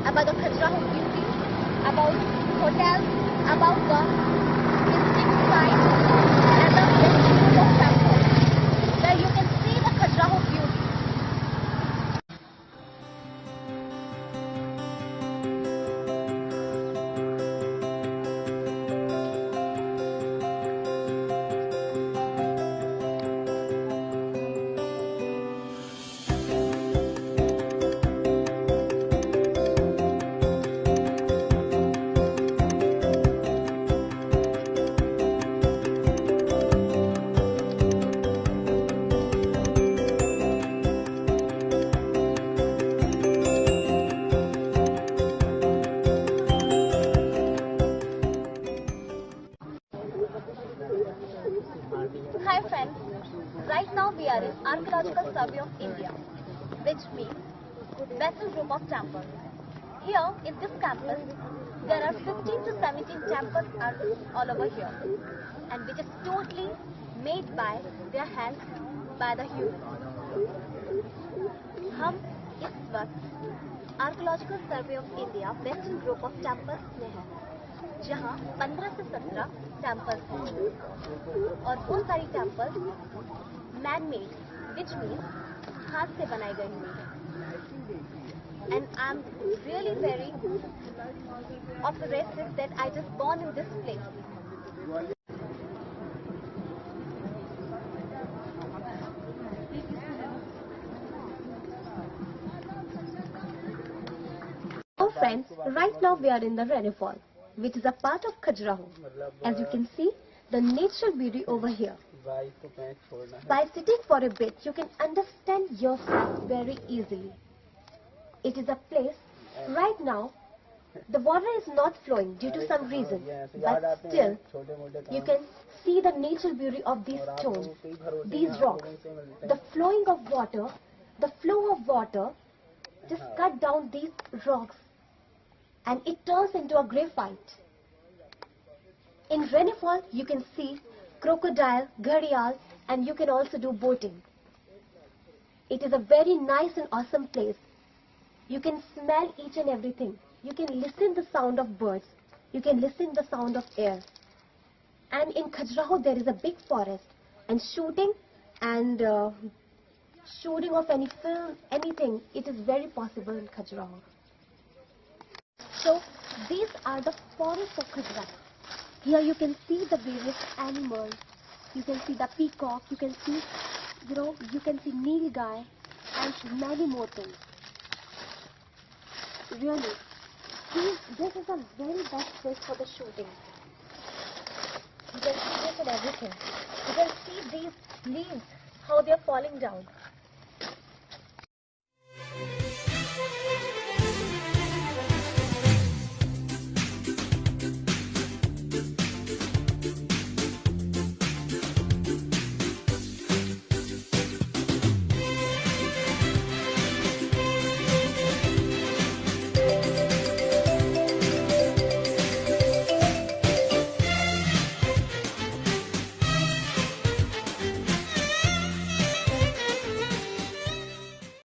about the Khajuraho beauty, about hotels, about the visiting sites, and the vestiges of temples, where you can see the Khajuraho beauty. Hi friends, right now we are in Archaeological Survey of India, which means vessel group of temples. Here in this campus, there are 15 to 17 temples all over here, and which is totally made by their hands by the humans. हम इस वक्त archaeological survey of India western group of temples में हैं, जहां 15 से 17 temples हैं और वो सारी temples man made, which means हाथ से बनाई गई हुई है. And I am really very of the races that I just born in this place. So friends, right now we are in the Rainfall, which is a part of Khajuraho. As you can see, the natural beauty over here. By sitting for a bit, you can understand yourself very easily. It is a place, right now, the water is not flowing due to some reason, but still, you can see the natural beauty of these stones, these rocks. The flowing of water, the flow of water, just cut down these rocks and it turns into a graphite. In Rainfall, you can see crocodile, gharial, and you can also do boating. It is a very nice and awesome place. You can smell each and everything. You can listen the sound of birds. You can listen the sound of air. And in Khajuraho, there is a big forest, and shooting of any film, anything, it is very possible in Khajuraho. So these are the forests of Khajuraho. Here you can see the various animals. You can see the peacock. You can see, you can see nilgai and many more things. Really, this is a very best place for the shooting. You can see this and everything. You can see these leaves, how they are falling down.